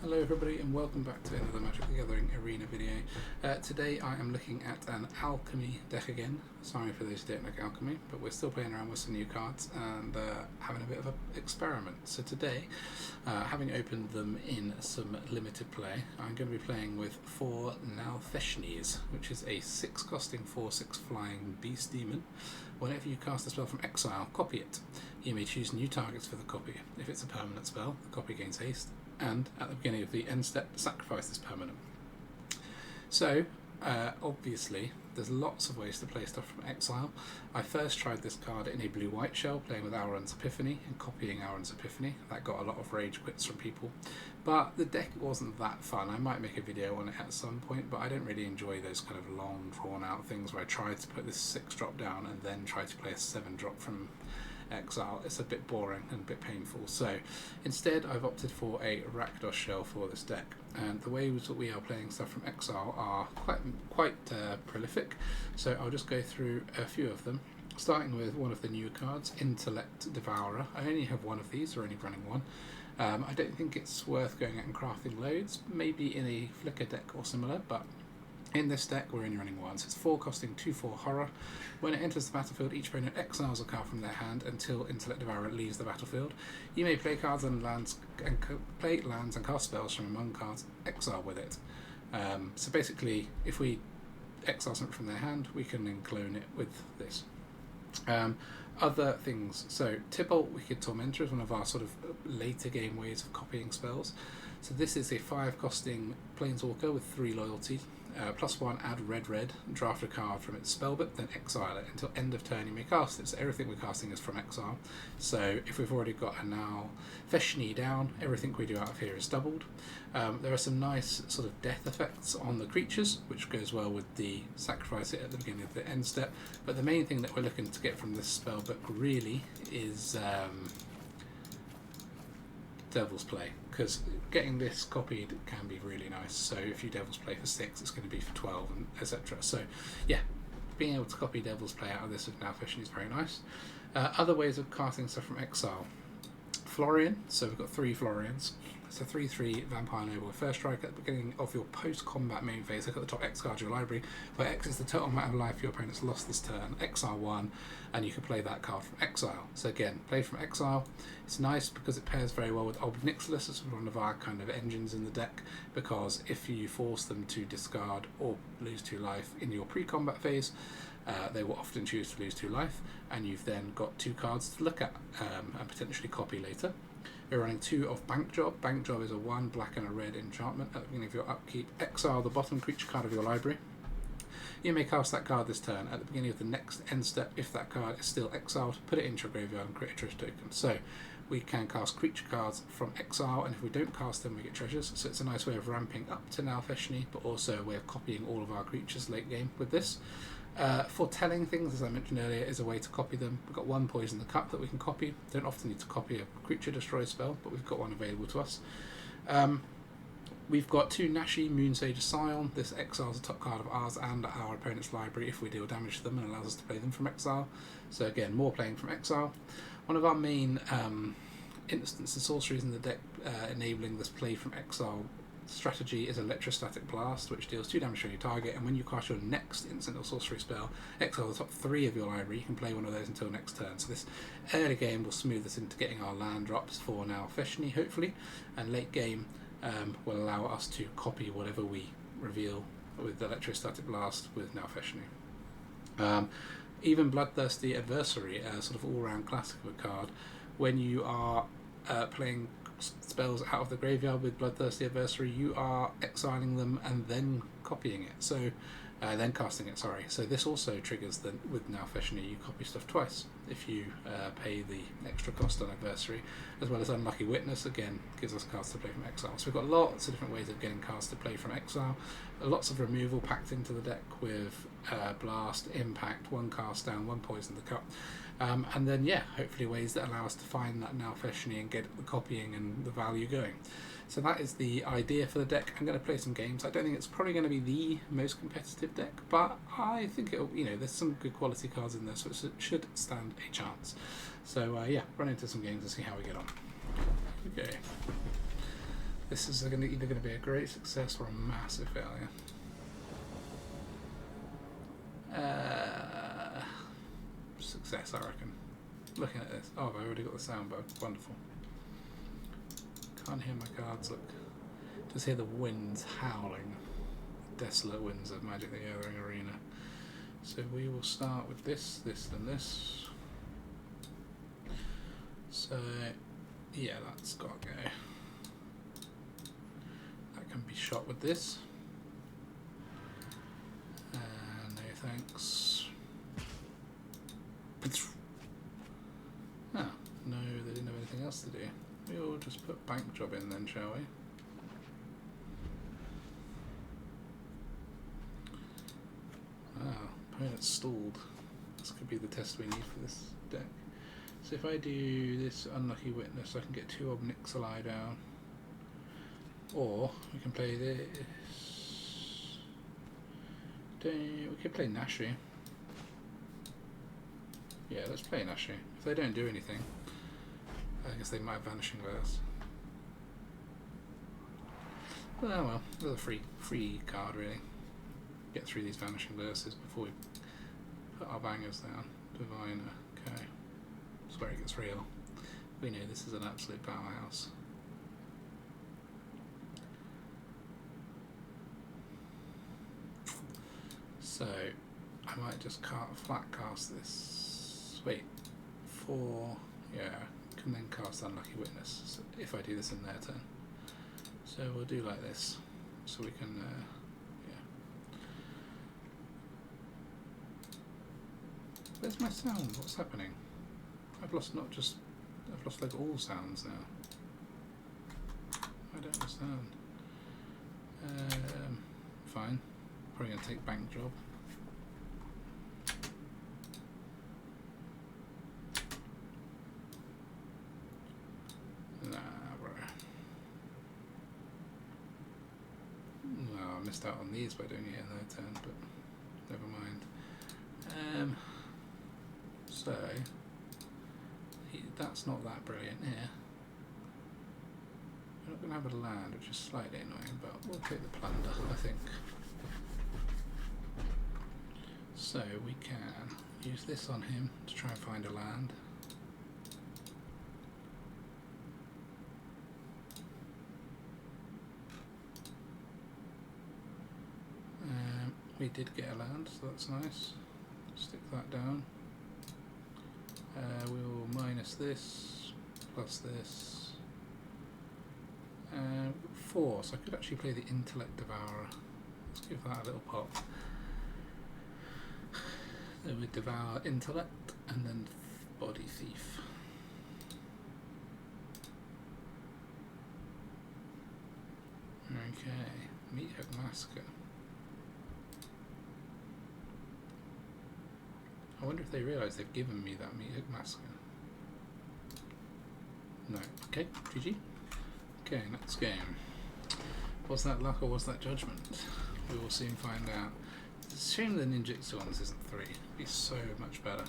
Hello everybody and welcome back to another Magic the Gathering Arena video. Today I am looking at an Alchemy deck again. Sorry for those who don't like Alchemy, but we're still playing around with some new cards and having a bit of an experiment. So today, having opened them in some limited play, I'm going to be playing with 4 Nalfeshnees, which is a 6 costing 4/6 flying beast demon. Whenever you cast a spell from exile, copy it. You may choose new targets for the copy. If it's a permanent spell, the copy gains haste, and at the beginning of the end step, sacrifice this permanent. So, obviously, there's lots of ways to play stuff from exile. I first tried this card in a blue-white shell, playing with Auron's Epiphany and copying Auron's Epiphany. That got a lot of rage quits from people. But the deck wasn't that fun. I might make a video on it at some point, but I don't really enjoy those kind of long, drawn-out things where I tried to put this 6-drop down and then try to play a 7-drop from exile. It's a bit boring and a bit painful, so instead I've opted for a Rakdos shell for this deck, and the ways that we are playing stuff from exile are quite prolific, so I'll just go through a few of them, starting with one of the newer cards, Intellect Devourer. I only have one of these, or only running one. I don't think it's worth going out and crafting loads, maybe in a Flicker deck or similar, but in this deck, we're only running one, so it's 4 costing 2/4 horror. When it enters the battlefield, each opponent exiles a card from their hand until Intellect Devourer leaves the battlefield. You may play cards and lands and play lands and cast spells from among cards exile with it. So basically, if we exile something from their hand, we can then clone it with this. Other things, so Tybalt Wicked Tormentor is one of our sort of later game ways of copying spells. So this is a 5 costing Planeswalker with 3 loyalty. +1, add red, draft a card from its spellbook, then exile it. Until end of turn you may cast it. So everything we're casting is from exile. So if we've already got a Nalfeshnee down, everything we do out of here is doubled. There are some nice sort of death effects on the creatures, which goes well with the sacrifice it at the beginning of the end step. But the main thing that we're looking to get from this spellbook really is Devil's Play, because getting this copied can be really nice. So if you Devil's Play for 6, it's going to be for 12, and etc. So yeah, being able to copy Devil's Play out of this with Nalfeshnee is very nice. Other ways of casting stuff from exile. Florian, so we've got 3 Florians. It's a 3/3 Vampire Noble with first strike. At the beginning of your post-combat main phase, look at the top X card of your library, where X is the total amount of life your opponent's lost this turn. Exile 1, and you can play that card from exile. So again, play from exile. It's nice because it pairs very well with Ob Nixilis. It's one of our kind of engines in the deck, because if you force them to discard or lose 2 life in your pre-combat phase, they will often choose to lose 2 life, and you've then got 2 cards to look at and potentially copy later. We're running 2 of Bank Job. Bank Job is a 1 black and a red enchantment. At the beginning of your upkeep, exile the bottom creature card of your library. You may cast that card this turn. At the beginning of the next end step, if that card is still exiled, put it into your graveyard and create a treasure token. So we can cast creature cards from exile, and if we don't cast them, we get treasures. So it's a nice way of ramping up to Nalfeshnee, but also a way of copying all of our creatures late game with this. Foretelling things, as I mentioned earlier, is a way to copy them. We've got 1 Poison the Cup that we can copy. Don't often need to copy a creature destroy spell, but we've got one available to us. We've got 2 Nashi Moonsage Scion. This exiles a top card of ours and our opponent's library if we deal damage to them, and allows us to play them from exile. So again, more playing from exile. One of our main instants and sorceries in the deck enabling this play from exile strategy is Electrostatic Blast, which deals 2 damage to your target, and when you cast your next instant or sorcery spell, exile the top 3 of your library. You can play one of those until next turn. So this early game will smooth us into getting our land drops for Nalfeshnee, hopefully, and late game will allow us to copy whatever we reveal with Electrostatic Blast with Nalfeshnee. Even Bloodthirsty Adversary, a sort of all-round classic of a card. When you are playing spells out of the graveyard with Bloodthirsty Adversary, you are exiling them and then copying it. So then casting it, sorry. So this also triggers that with Nalfeshnee, you copy stuff twice if you pay the extra cost on Adversary, as well as Unlucky Witness, again, gives us cards to play from exile. So we've got lots of different ways of getting cards to play from exile. Lots of removal packed into the deck with Blast, Impact, 1 cast down, 1 Poison the Cup. And then, yeah, hopefully ways that allow us to find that Nalfeshnee and get the copying and the value going. So that is the idea for the deck. I'm going to play some games. I don't think it's probably going to be the most competitive deck, but I think it'll, there's some good quality cards in there, so it should stand a chance. So yeah, run into some games and see how we get on. Okay. This is either going to be a great success or a massive failure. Success, I reckon. Looking at this. Oh, I've already got the sound bug. Wonderful. Can't hear my cards, look. Just hear the winds howling. Desolate winds of Magic the Gathering Arena. So we will start with this, and this. So, yeah, that's got to go. That can be shot with this. No thanks. Ah, no, they didn't have anything else to do. We'll just put Bank Job in then, shall we? Opponent's stalled. This could be the test we need for this deck. So if I do this Unlucky Witness, I can get 2 Obnixili down. Or we can play this. We could play Nashi. Yeah, let's play Nashi. If they don't do anything, I guess they might have Vanishing Verse. Oh well, there's a free card really. Get through these Vanishing Verses before we put our bangers down. Diviner, okay. That's where it gets real. We know this is an absolute powerhouse. So, I might just flat cast this. Wait, 4, yeah, can then cast Unlucky Witness so if I do this in their turn. So we'll do like this, so we can, Where's my sound? What's happening? I've lost like all sounds now. I don't understand. Fine. Probably gonna take Bank Job. Nah, bro. No, I missed out on these by doing it in their turn, but never mind. So, that's not that brilliant here. We're not going to have a land, which is slightly annoying, but we'll take the plunder, I think. So we can use this on him to try and find a land. We did get a land, so that's nice. Stick that down. We'll minus this, plus this. 4, so I could actually play the Intellect Devourer. Let's give that a little pop. Then we devour Intellect and then Body Thief. Okay, Meat Hook Massacre. I wonder if they realise they've given me that Meat Hook Massacre. No. Okay, GG. Okay, next game. Was that luck or was that judgment? We will soon find out. It's a shame the Ninjutsu ones isn't 3. It'd be so much better.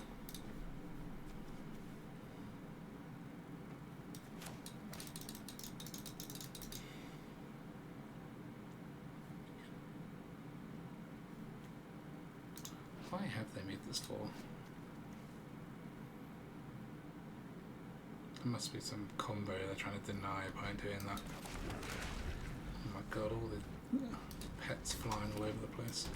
Why have they made this 4? There must be some combo they're trying to deny by doing that. Oh my god, all the pets flying all over the place.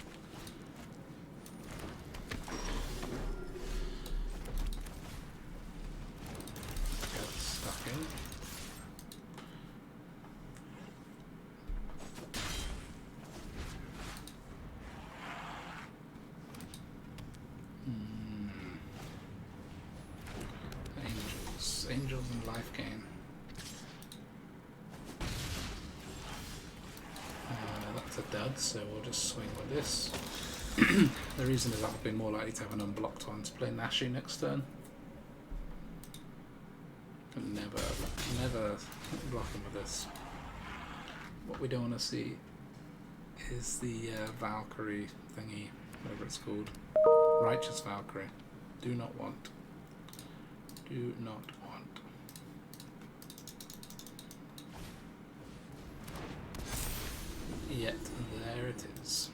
Get stuck in. Angels and life gain. That's a dud, so we'll just swing with this. The reason is I'll be more likely to have an unblocked one to play Nashi next turn. Never blocking with this. What we don't want to see is the Valkyrie thingy, whatever it's called. Righteous Valkyrie. Do not want. Do not want. yet there it is.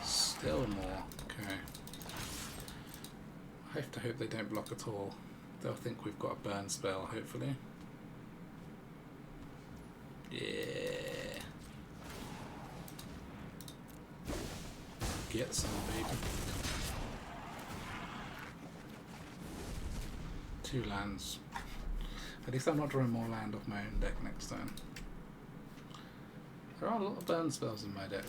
Still more. Okay. I have to hope they don't block at all. They'll think we've got a burn spell, hopefully. Yeah. Get some, baby. 2 lands. At least I'm not drawing more land off my own deck next time. There are a lot of burn spells in my deck.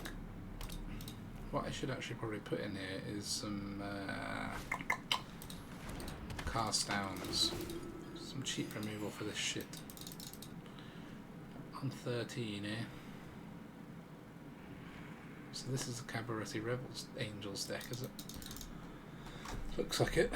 What I should actually probably put in here is some cast downs. Some cheap removal for this shit. On 13 here. So this is the Cabaretti Rebels Angels deck, is it? Looks like it.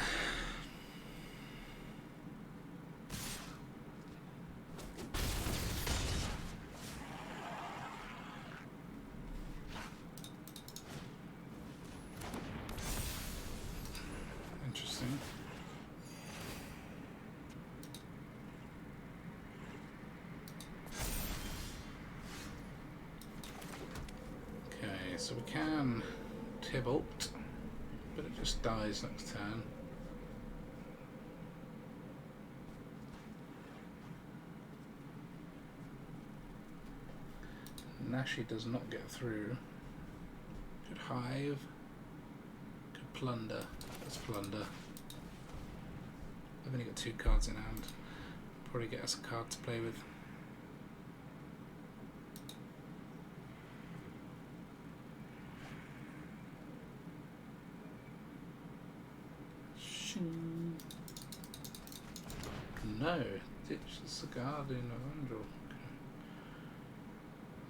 Interesting. Okay, so we can Tybalt, but it just dies next turn. Nashi does not get through. Could Hive. Could Plunder. Let's Plunder. I've only got 2 cards in hand. Probably get us a card to play with. Shing. No, ditch the Guardian of Angel.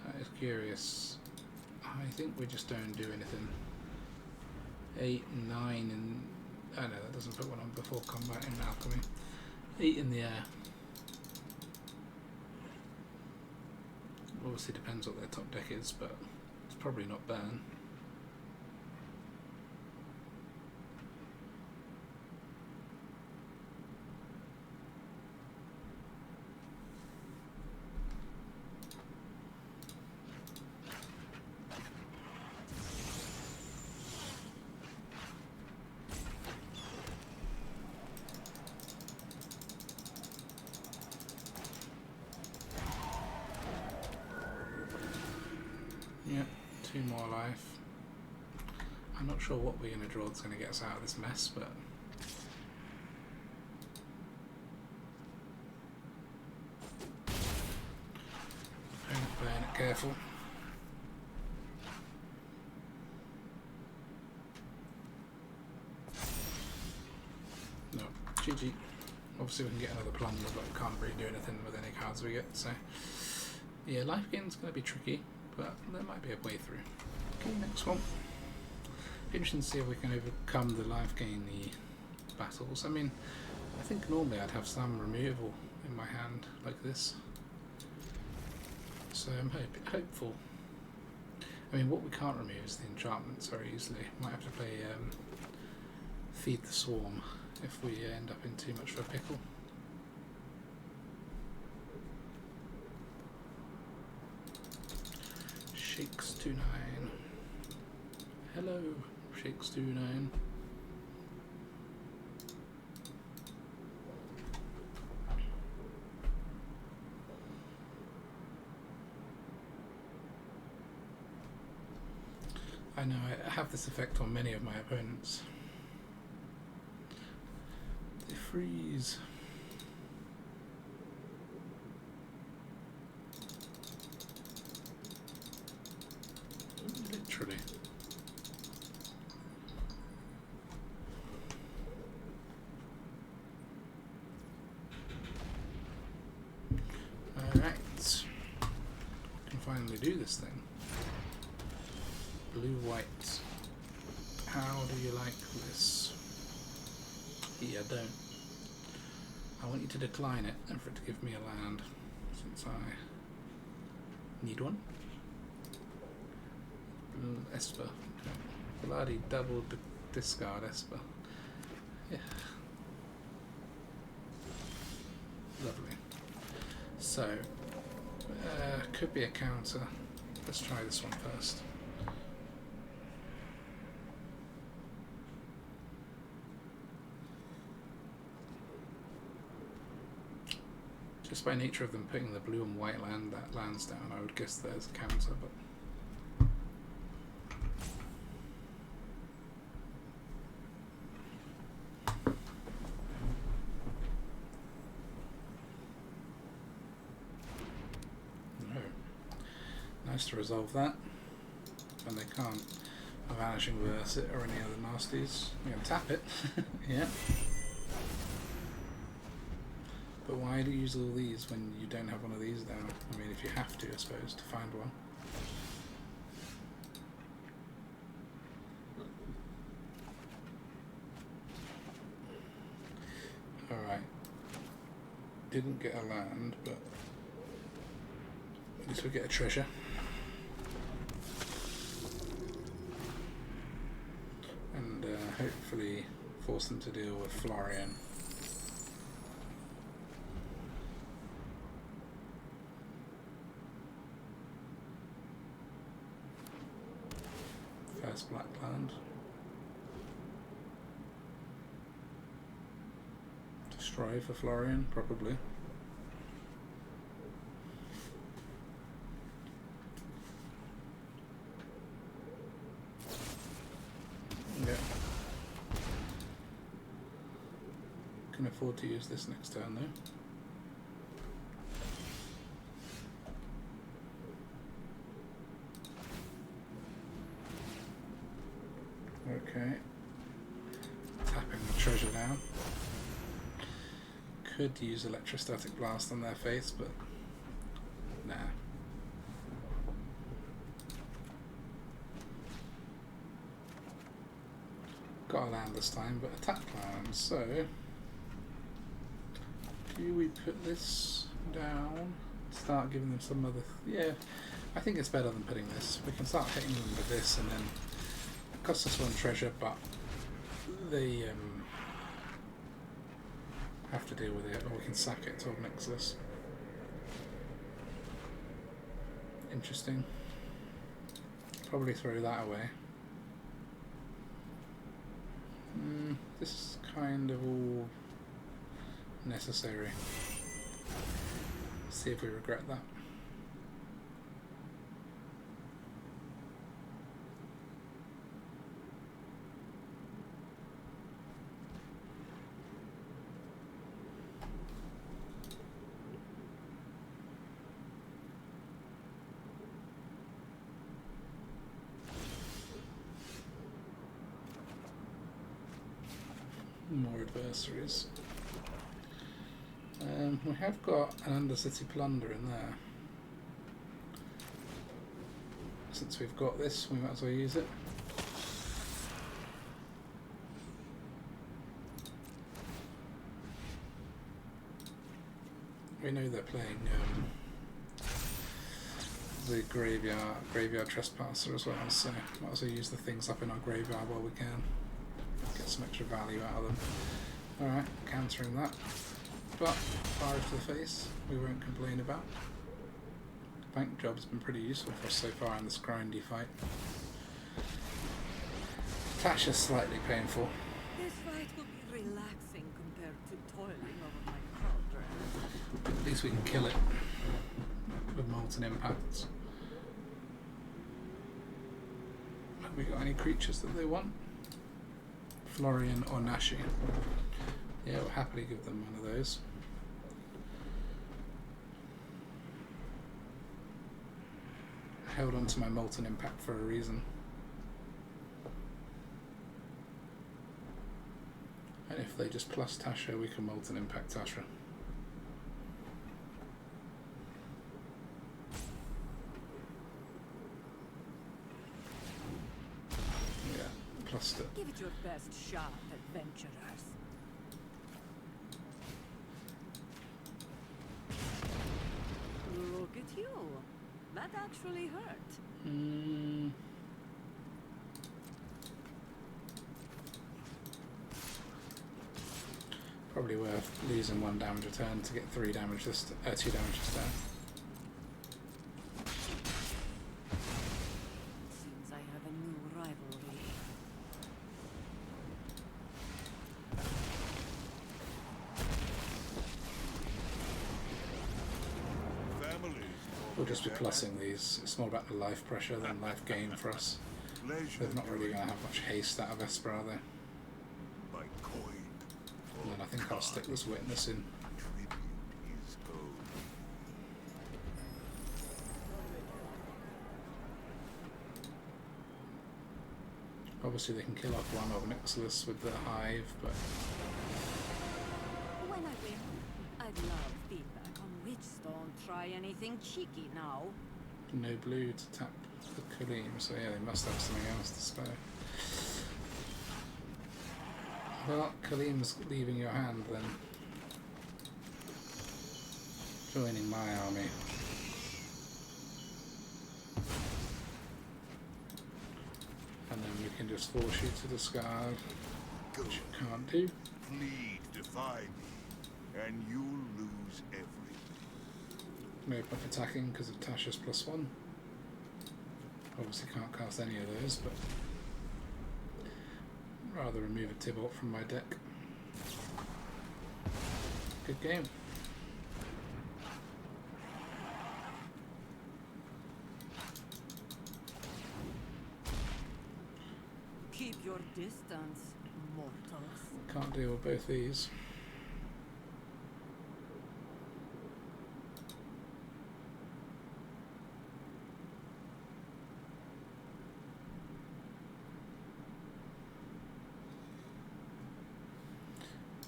That is curious. I think we just don't do anything. 8, 9 and oh no, that doesn't put one on before combat in Alchemy. 8 in the air. Obviously depends what their top deck is, but it's probably not burn. Yeah, 2 more life. I'm not sure what we're going to draw that's going to get us out of this mess, but playing it careful. No, GG. Obviously we can get another plunder, but we can't really do anything with any cards we get, so yeah, life gain's going to be tricky, but there might be a way through. Okay, next one. Interesting to see if we can overcome the life gain battles. I mean, I think normally I'd have some removal in my hand like this, so I'm hopeful. I mean, what we can't remove is the enchantments very easily. Might have to play Feed the Swarm if we end up in too much of a pickle. Shakes29. Hello, Shakes29. I know I have this effect on many of my opponents. They freeze. Literally. Alright. Can finally do this thing. Blue, white. How do you like this? Yeah, don't. I want you to decline it and for it to give me a land, since I need one. Esper. Okay. Bloody double discard Esper. Yeah. Lovely. So So, could be a counter. Let's try this one first. Just by nature of them putting the blue and white lands down, I would guess there's a counter, but no. Nice to resolve that. And they can't Vanishing Verse it or any other nasties. I'm going to tap it. Yeah. But why do you use all these when you don't have one of these down? I mean, if you have to, I suppose, to find one. Alright. Didn't get a land, but at least we get a treasure. And hopefully force them to deal with Florian. First black land. Destroy for Florian, probably. Yeah. Can afford to use this next turn though. Okay, tapping the treasure down. Could use Electrostatic Blast on their face, but nah. Got a land this time, but attack land. So, do we put this down? Start giving them some other. Yeah, I think it's better than putting this. We can start hitting them with this, and then. Costs us one treasure, but they have to deal with it, or we can sack it to Nexus. Interesting. Probably throw that away. This is kind of all necessary. See if we regret that. More adversaries. We have got an Undercity Plunder in there. Since we've got this, we might as well use it. We know they're playing the graveyard trespasser as well, so might as well use the things up in our graveyard while we can. Get some extra value out of them. Alright, countering that. But 5 to the face, we won't complain about. Bank job's been pretty useful for us so far in this grindy fight. Tasha's slightly painful. This fight will be relaxing compared to toiling over my cauldron. But at least we can kill it with Molten Impacts. Have we got any creatures that they want? Florian or Nashi. Yeah, we'll happily give them one of those. I held on to my Molten Impact for a reason. And if they just plus Tasha, we can Molten Impact Tasha. It. Give it your best shot, adventurers. Look at you. That actually hurt. Probably worth losing 1 damage a turn to get 3 damage this 2 damage this turn. Seems I have a new rivalry. We'll just be plussing these. It's more about the life pressure than life gain for us. They're not really going to have much haste out of Esper, are they? And then I think I'll stick this witness in. Obviously they can kill off one of Nixilis with the hive, but When I win, I'd love feedback on which don't try anything cheeky now. no blue to tap the Kaleem, so yeah, they must have something else to spare. Well, Kaleem's leaving your hand then. Joining my army. And then we can just force you to discard, which you can't do. Please defy me, and you'll lose everything. No point attacking because of Tasha's +1. Obviously can't cast any of those, but rather remove a Tibalt from my deck. Good game. Keep your distance, mortals. Can't deal with both these.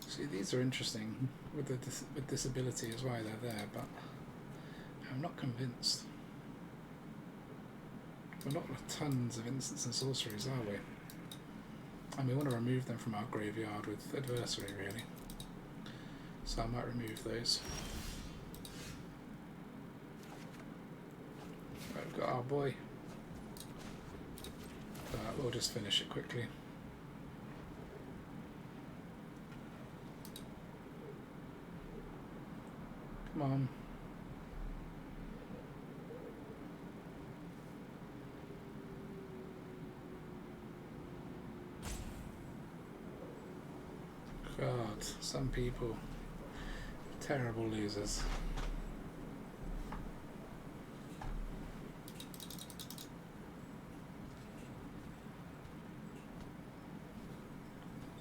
See, these are interesting with the with disability is why they're there, but I'm not convinced. We're not with tons of instants and sorceries, are we? And we want to remove them from our graveyard with adversary, really. So I might remove those. Right, we've got our boy. We'll just finish it quickly. Come on. God, some people, terrible losers.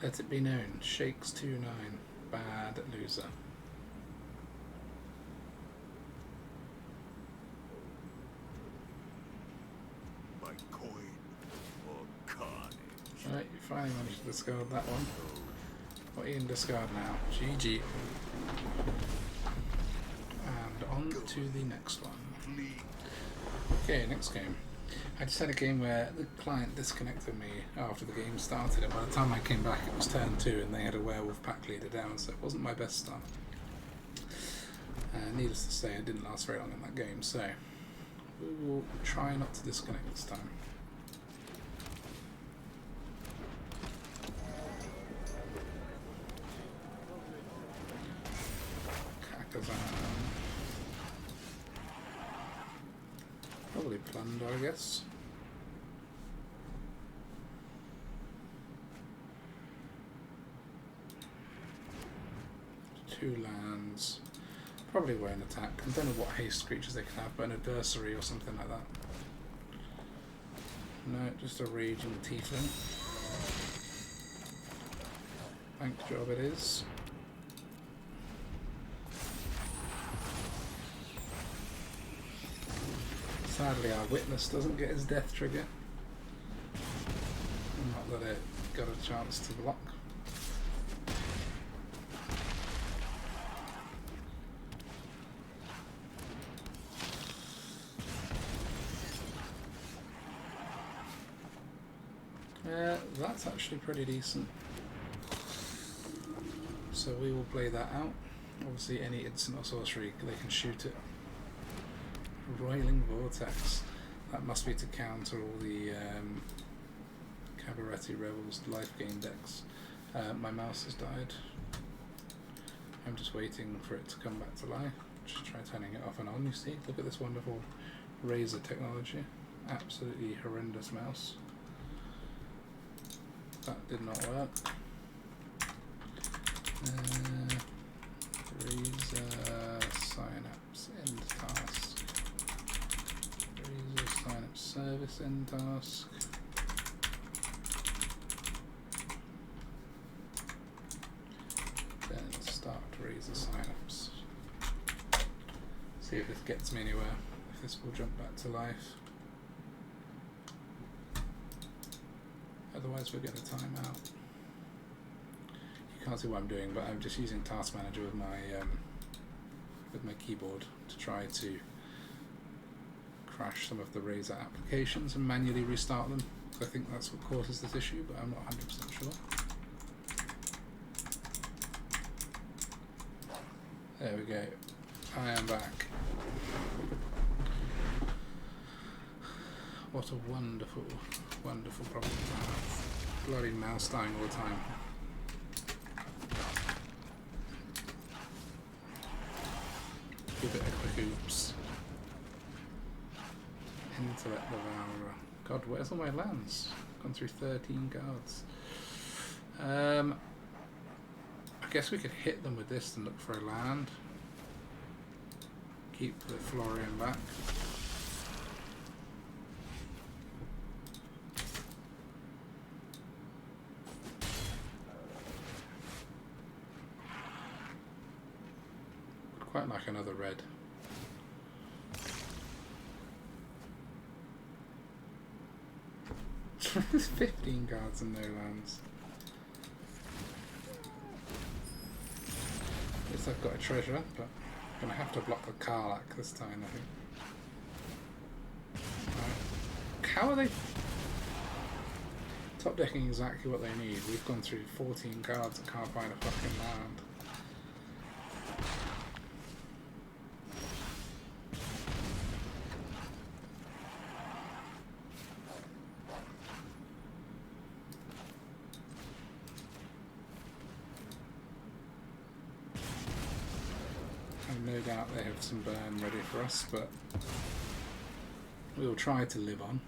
Let it be known, Shakes 2-9, bad loser. My coin or carnage. Right, you finally managed to discard that one. What are you in discard now? GG. And on to the next one. Okay, next game. I just had a game where the client disconnected me after the game started, and by the time I came back it was turn 2 and they had a werewolf pack leader down, so it wasn't my best start. Needless to say, I didn't last very long in that game, so we will try not to disconnect this time. Probably Plunder, I guess. Two lands. Probably won't attack. I don't know what haste creatures they can have, but an adversary or something like that. No, just a raging tiefling. Bank job it is. Sadly, our witness doesn't get his death trigger. Not that it got a chance to block. That's actually pretty decent. So we will play that out. Obviously, any instant or sorcery, they can shoot it. Roiling Vortex. That must be to counter all the Cabaretti Rebels life gain decks. My mouse has died. I'm just waiting for it to come back to life. Just try turning it off and on. You see, look at this wonderful razor technology. Absolutely horrendous mouse. That did not work. Razor synapse end task. Razor synapse service end task. Then start razor synapse. See if this gets me anywhere. If this will jump back to life. Otherwise we're going to time out. You can't see what I'm doing, but I'm just using Task Manager with my keyboard to try to crash some of the Razor applications and manually restart them. I think that's what causes this issue, but I'm not 100% sure. There we go. I am back. What a wonderful, wonderful problem to have. Bloody mouse dying all the time. Give it a quick oops. Intellect Devourer. God, where's all my lands? Gone through 13 cards. I guess we could hit them with this and look for a land. Keep the Florian back. Quite like another red. There's 15 cards and no lands. At least I've got a treasure, but I'm going to have to block the Karlach this time, I think. Right. How are they top decking exactly what they need? We've gone through 14 cards and can't find a fucking land. No doubt they have some burn ready for us, but we'll try to live on.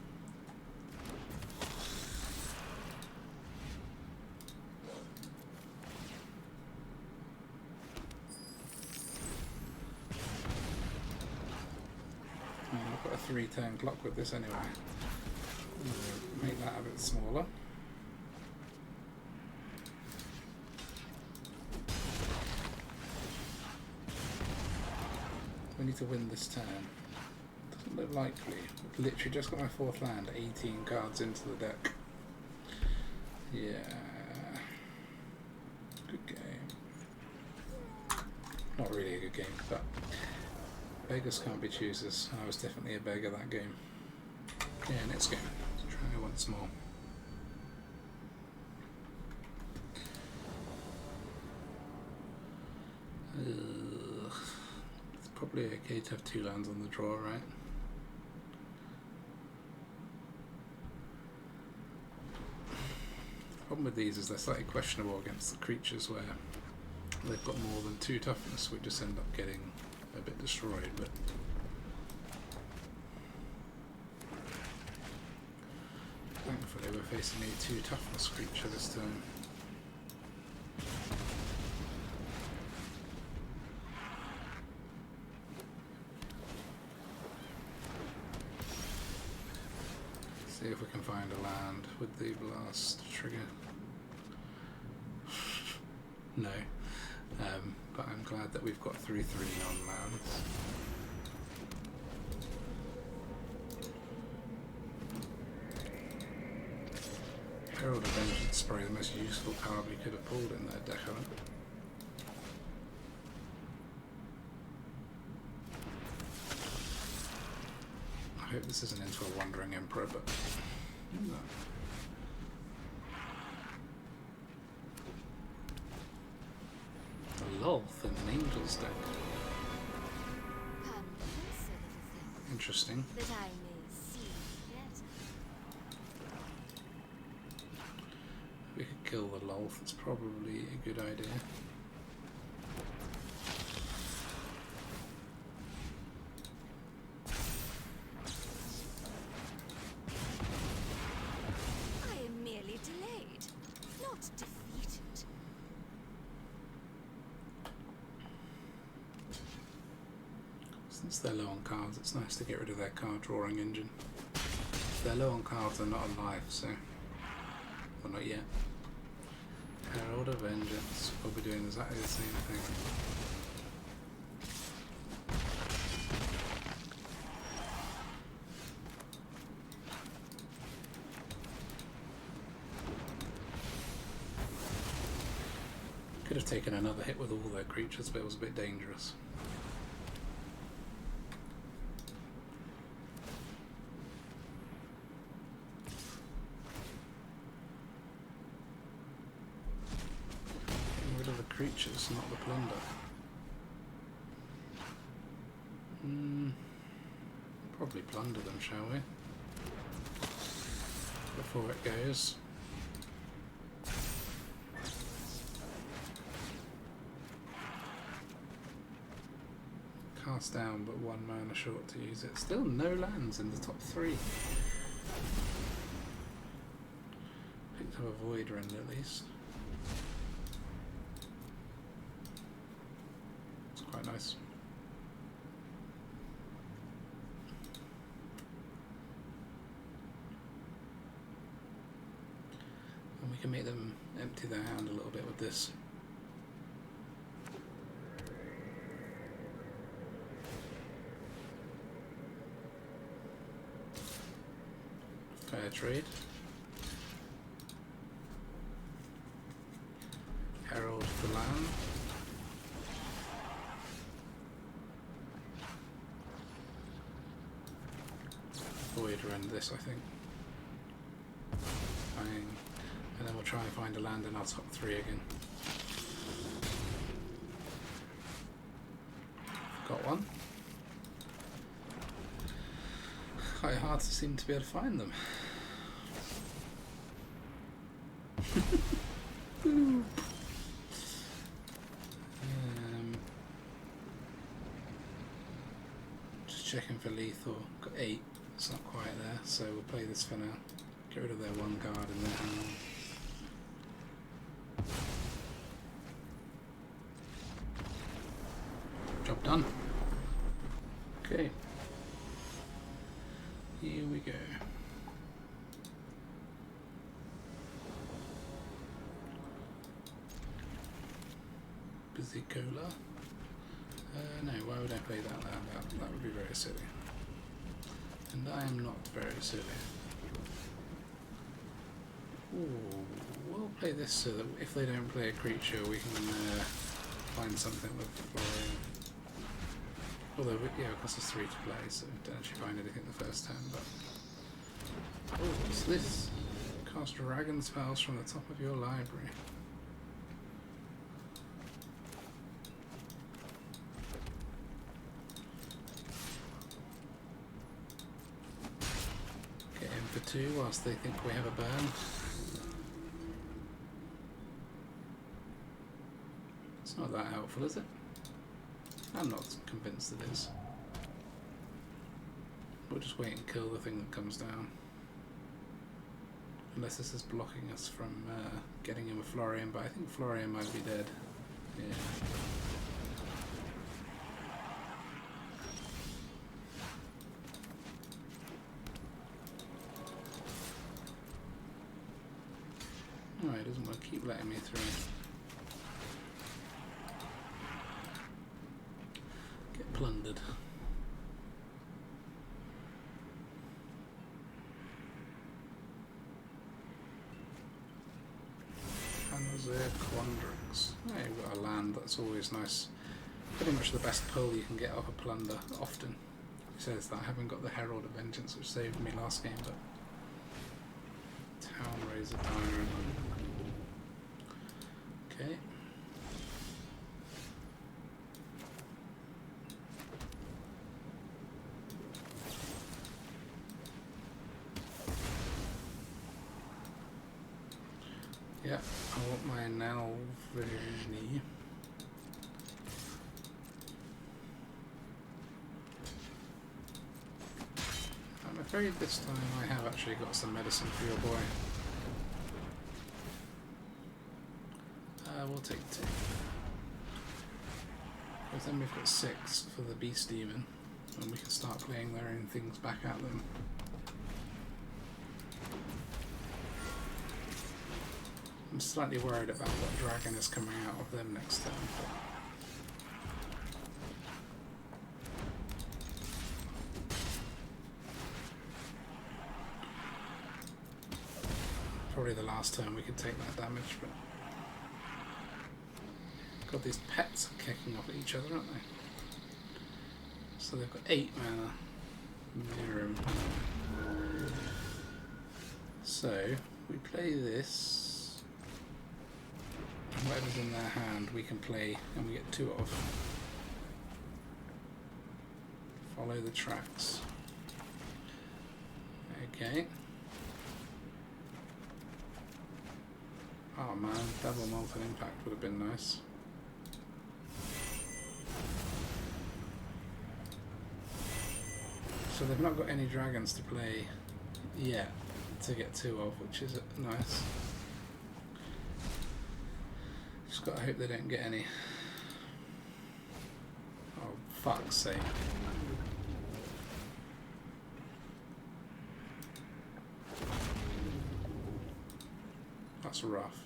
I've got a 3-turn clock with this anyway. Make that a bit smaller. We need to win this turn. Doesn't look likely. I've literally just got my 4th land, 18 cards into the deck. Yeah. Good game. Not really a good game, but beggars can't be choosers. I was definitely a beggar that game. Yeah, next game. Let's try once more. Probably okay to have 2 lands on the draw, right? The problem with these is they're slightly questionable against the creatures where they've got more than 2 toughness. We just end up getting a bit destroyed, but thankfully we're facing a 2 toughness creature this time. See if we can find a land with the blast trigger. No, but I'm glad that we've got 3/3 on lands. Herald of Vengeance is probably the most useful card we could have pulled in their deck, I think. I hope this isn't into a Wandering Emperor, but no. A Lolth in an Angel's deck. Interesting. That I may see better. We could kill the Lolth, it's probably a good idea. Since they're low on cards, it's nice to get rid of their card drawing engine. If they're low on cards, they're not alive, so... Well, not yet. Herald of Vengeance. We'll be doing exactly the same thing. Could have taken another hit with all their creatures, but it was a bit dangerous. Getting rid of the creatures, not the plunder. Probably plunder them, shall we? Before it goes. Cast down, but 1 mana short to use it. Still no lands in the top 3. Picked up a Void Rend at least. It's quite nice. And we can make them empty their hand a little bit with this. Fair trade. Herald the land. Void Rend this, I think. Bang. And then we'll try and find a land in our top 3 again. Got one. Quite hard to seem to be able to find them. Just checking for lethal. Got 8. It's not quite there, so we'll play this for now. Get rid of their 1 card in their hand. Job done. Okay. Here we go. Busy Cola. No, why would I play that land out? That would be very silly. And I am not very silly. Ooh, we'll play this so that if they don't play a creature, we can find something with Florian. Although, yeah, it costs us 3 to play, so don't actually find anything the first turn, but... Oh, what's this? Cast dragon spells from the top of your library. Get in for 2 whilst they think we have a burn. It's not that helpful, is it? I'm not convinced it is. We'll just wait and kill the thing that comes down. Unless this is blocking us from getting him a Florian, but I think Florian might be dead. Yeah. Oh, he doesn't want to keep letting me through. Get plundered. Quandaries. Yeah, you've got a land, that's always nice. Pretty much the best pull you can get off a plunder, often. He says that I haven't got the Herald of Vengeance, which saved me last game, but... Town Razor Tyrant. Okay. Yeah, I want my Nalfeshnee. I'm afraid this time I have actually got some medicine for your boy. We'll take 2. Because then we've got 6 for the Beast Demon. and we can start playing their own things back at them. I'm slightly worried about what dragon is coming out of them next turn. Probably the last turn we could take that damage, but God, these pets are kicking off at each other, aren't they? So they've got 8 mana. Mirum. So we play this. Whatever's in their hand we can play, and we get 2 of. Follow the tracks. Okay. Oh man, double Molten Impact would have been nice. So they've not got any dragons to play yet to get 2 of, which is nice. Just gotta hope they don't get any. Oh, fuck's sake. That's rough.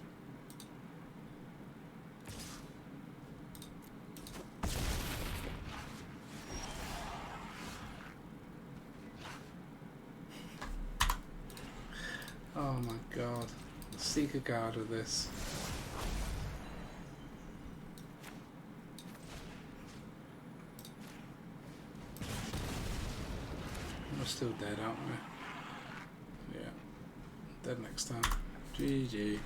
Oh my god. Seeker Guard with this. We're still dead, aren't we? Yeah. Dead next time. GG.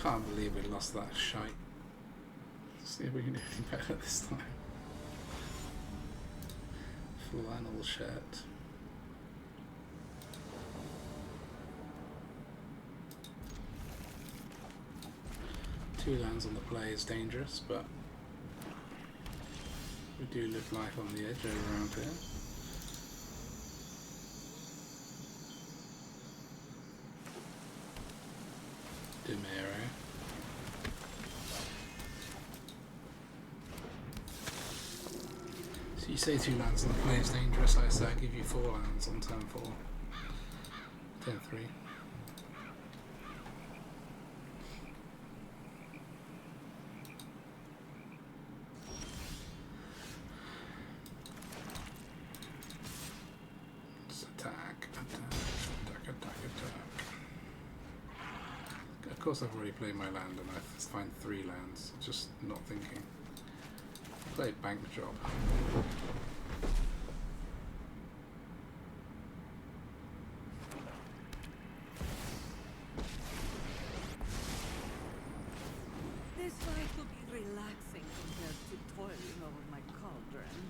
Can't believe we lost that shite. See if we can do anything better this time. Flannel shirt. Two lands on the play is dangerous, but we do live life on the edge around here. Demero. So you say 2 lands on the play is dangerous, I say I give you 4 lands on turn 4. Turn 3. Of course I've already played my land and I find 3 lands, just not thinking. Played Bank Job. This life will be relaxing compared to toiling over my cauldron.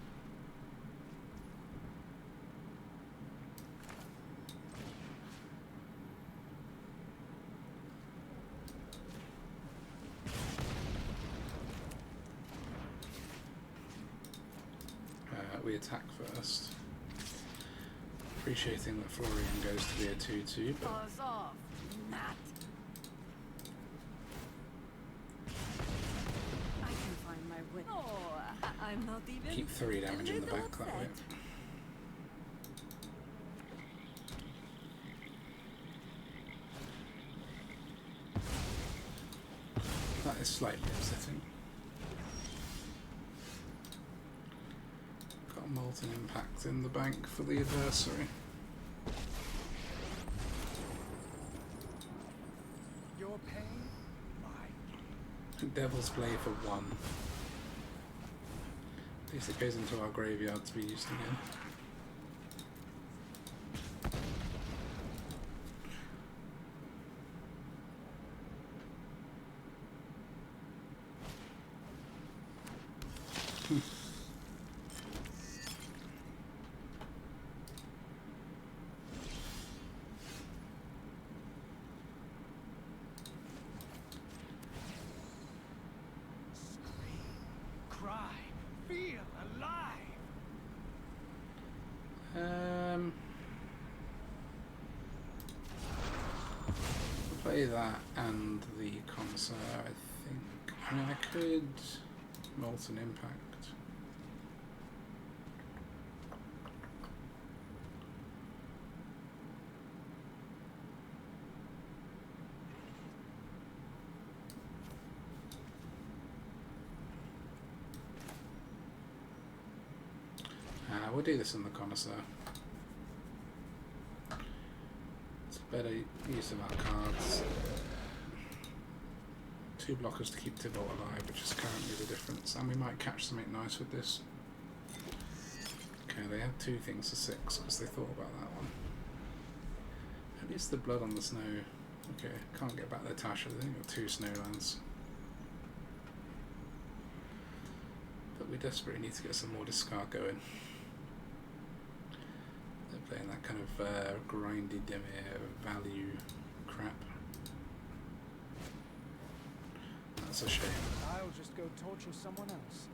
We attack first. Appreciating that Florian goes to be a 2-2, but Buzz off, Nat. I can find my way. Oh, I'm not even. keep 3 damage in the little back that way. upset. That is slightly upsetting. Got Molten Impact in the bank for the adversary. Your pain, my Devil's Play for 1. At least it goes into our graveyard to be used again. cry, feel alive. We'll play that and the Connoisseur, I think. I mean, I could Molten Impact. We'll do this in the connoisseur. It's a better use of our cards. 2 blockers to keep Tybalt alive, which is currently the difference. And we might catch something nice with this. Okay, they had 2 things to 6 because they thought about that one. At least the blood on the snow. Okay, can't get back their Tasha. They've only got 2 snowlands. But we desperately need to get some more discard going. They're playing that kind of grindy Demir value crap. That's a shame. I'll just go torture someone else.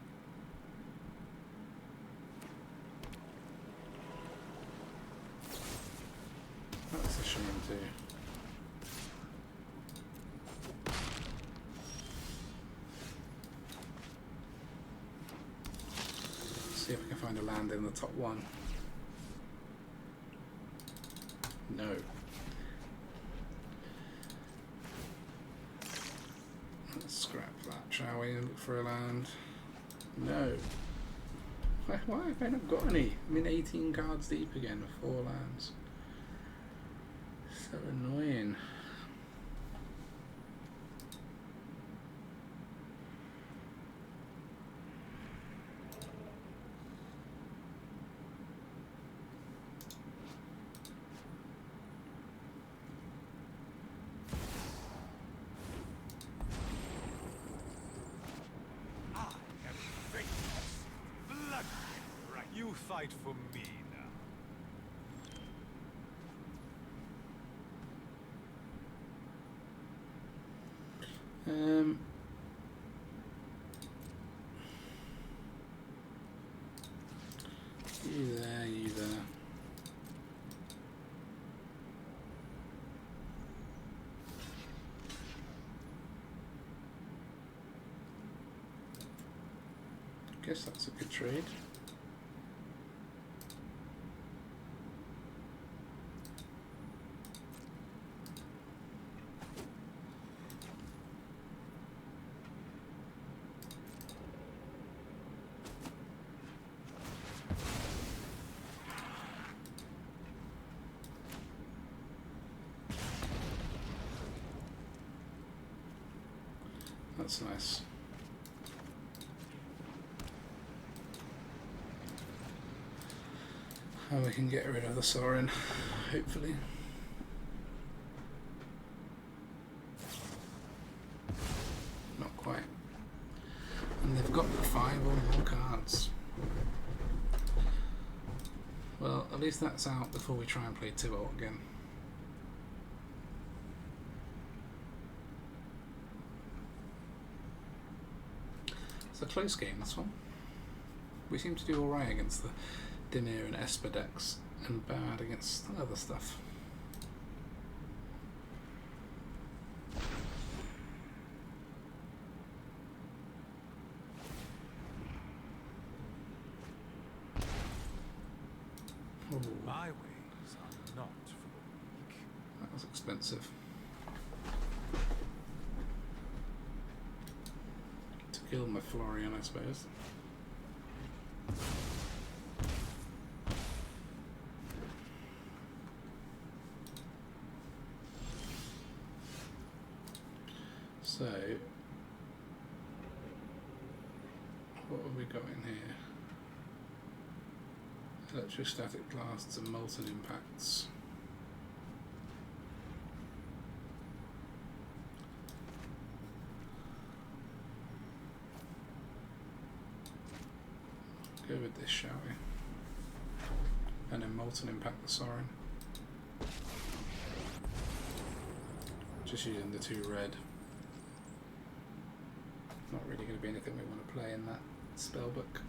That's a shame too. See if we can find a land in the top 1. No. Let's scrap that, shall we, and look for a land? No. Why have I not got any? I'm in 18 cards deep again with 4 lands. So annoying. You fight for me now. You there, you there. Guess that's a good trade. That's nice. And we can get rid of the Sorin, hopefully. Not quite. And they've got 5 or more cards. Well, at least that's out before we try and play Tybalt again. It's a close game, this one. We seem to do alright against the Dimir and Esper decks, and bad against other stuff. Ooh, My ways are not for the weak. that was expensive. To kill my Florian, I suppose. So, what have we got in here? Electrostatic blasts and molten impacts. Go with this, shall we? And then molten impact the Sorin. Just using the 2 red. Not really going to be anything we want to play in that spell book.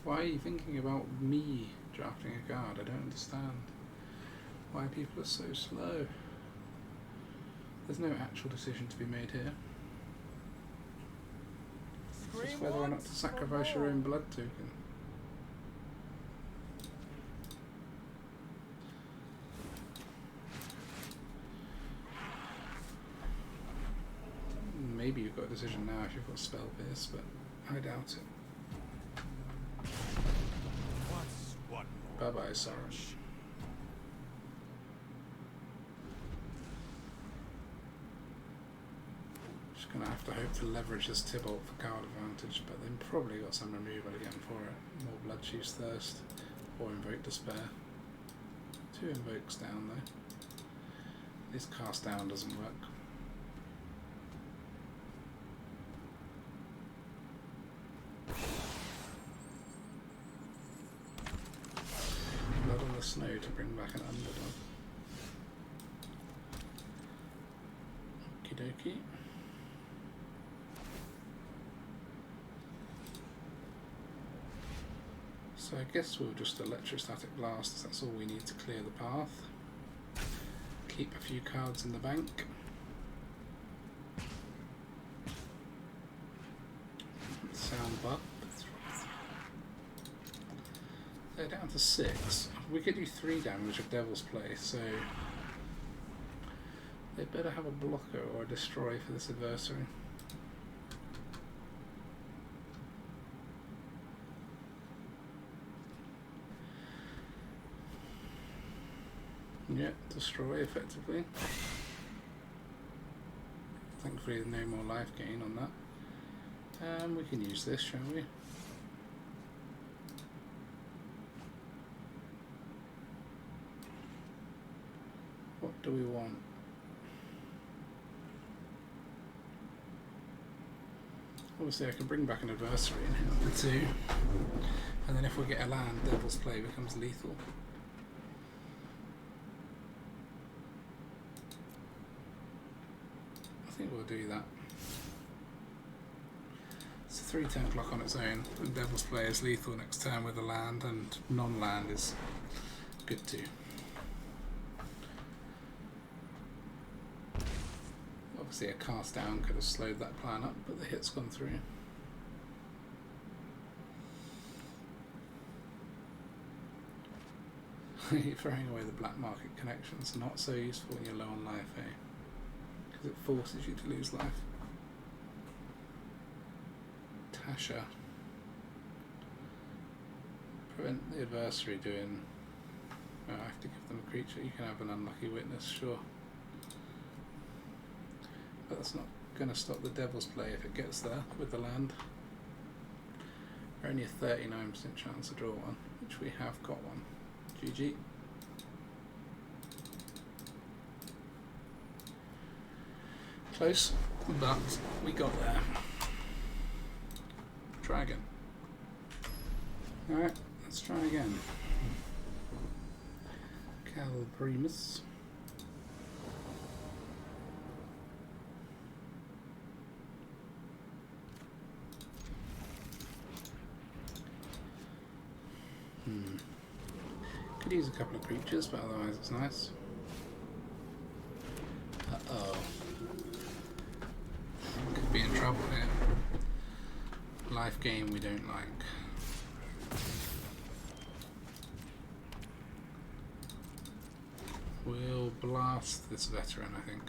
Why are you thinking about me drafting a card? I don't understand. Why people are so slow. There's no actual decision to be made here. It's just whether or not to sacrifice your own blood token. maybe you've got a decision now if you've got Spell Pierce, but I doubt it. What's one more? Bye bye, Sauron. Just gonna have to hope to leverage this Tybalt for card advantage, but then probably got some removal again for it. More Bloodchief's Thirst, or Invoke Despair. 2 invokes down though. This cast down doesn't work. Blood on the Snow to bring back an underdog. Okie dokie. So I guess we'll just Electrostatic Blast, as that's all we need to clear the path. Keep a few cards in the bank. Sound butt. They're down to 6. We could do 3 damage with Devil's Play, so they better have a blocker or a destroy for this adversary. Yeah, destroy effectively. Thankfully there's no more life gain on that. We can use this, shall we? What do we want? Obviously I can bring back an adversary and hit the 2. And then if we get a land, Devil's Play becomes lethal. I think we'll do that. It's a 3-turn clock on its own, and Devil's Play is lethal next turn with a land, and non-land is good too. Obviously a cast down could have slowed that plan up, but the hit's gone through. You're throwing away the black market connections, not so useful when you're low on life, eh? Because it forces you to lose life. Tasha. Prevent the adversary doing... Oh, I have to give them a creature. You can have an unlucky witness, sure. But that's not going to stop the Devil's Play if it gets there with the land. Only a 39% chance to draw one, which we have got one. GG. Close, but we got there. Dragon. Alright, let's try again. Calprimus. Could use a couple of creatures, but otherwise it's nice. Uh-oh. Could be in trouble here. Life game we don't like. We'll blast this veteran, I think.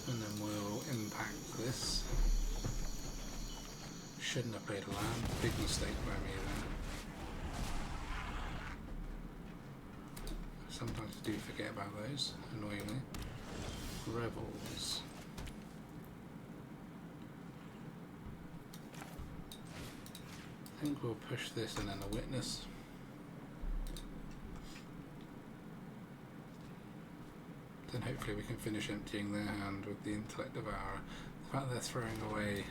And then we'll impact this. Shouldn't have played a land. Big mistake by me there. Sometimes I do forget about those, annoyingly. Revels. I think we'll push this and then a witness. Then hopefully we can finish emptying their hand with the Intellect Devourer. The fact they're throwing away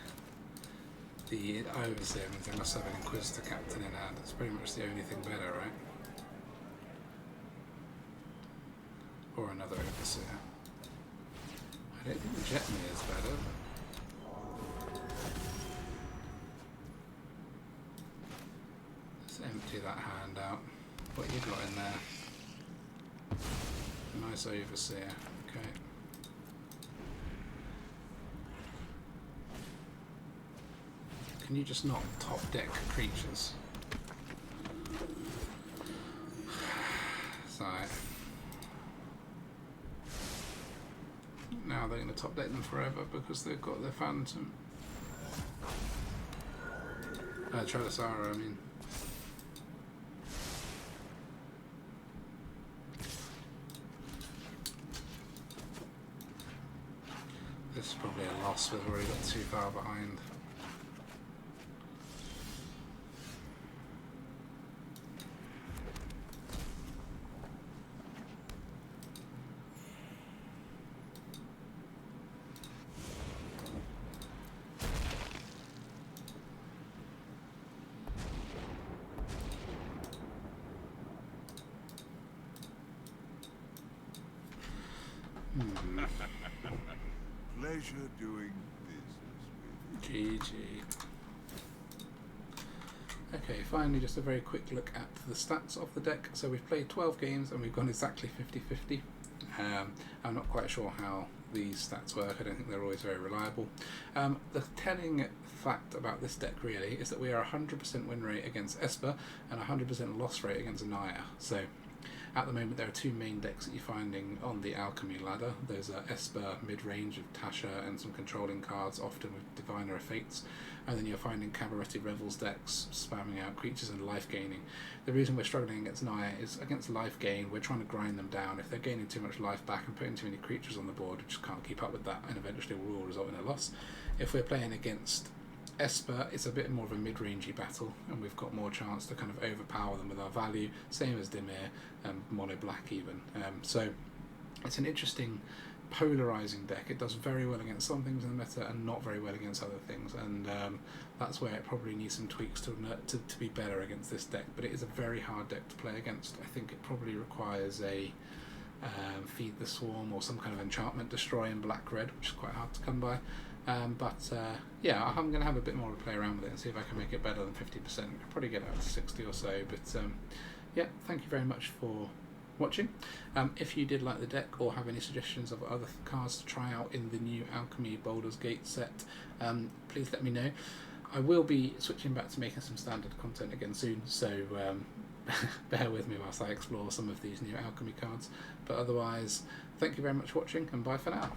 the Overseer means they must have an Inquisitor Captain in hand. That's pretty much the only thing better, right? Or another Overseer. I don't think the Jetmir is better. Let's empty that hand out. What you got in there? Nice Overseer. Okay. can you just not top deck creatures? So now they're going to top deck them forever because they've got their Phantom. Tradasara, I mean. This is probably a loss, we've already got too far behind. Pleasure doing business with you. GG. Okay, finally just a very quick look at the stats of the deck. So we've played 12 games and we've gone exactly 50-50. I'm not quite sure how these stats work. I don't think they're always very reliable. The telling fact about this deck really is that we are 100% win rate against Esper and 100% loss rate against Naya. So at the moment there are two main decks that you're finding on the Alchemy ladder. There's Esper mid-range of Tasha and some controlling cards, often with Diviner of Fates, and then you're finding Cabaretti Revels decks spamming out creatures and life gaining. The reason we're struggling against Naya is against life gain, we're trying to grind them down. If they're gaining too much life back and putting too many creatures on the board, we just can't keep up with that, and eventually will result in a loss. If we're playing against Esper, it's a bit more of a mid-rangey battle, and we've got more chance to kind of overpower them with our value, same as Dimir and Mono Black even. So it's an interesting polarizing deck. It does very well against some things in the meta and not very well against other things, and that's where it probably needs some tweaks to be better against this deck. But it is a very hard deck to play against. I think it probably requires a Feed the Swarm or some kind of enchantment destroy in black-red, which is quite hard to come by. Yeah, I'm going to have a bit more of a play around with it and see if I can make it better than 50%. I'll probably get it up to 60 or so, but yeah, thank you very much for watching. If you did like the deck or have any suggestions of other cards to try out in the new Alchemy Baldur's Gate set, please let me know. I will be switching back to making some standard content again soon, so bear with me whilst I explore some of these new Alchemy cards. But otherwise, thank you very much for watching, and bye for now.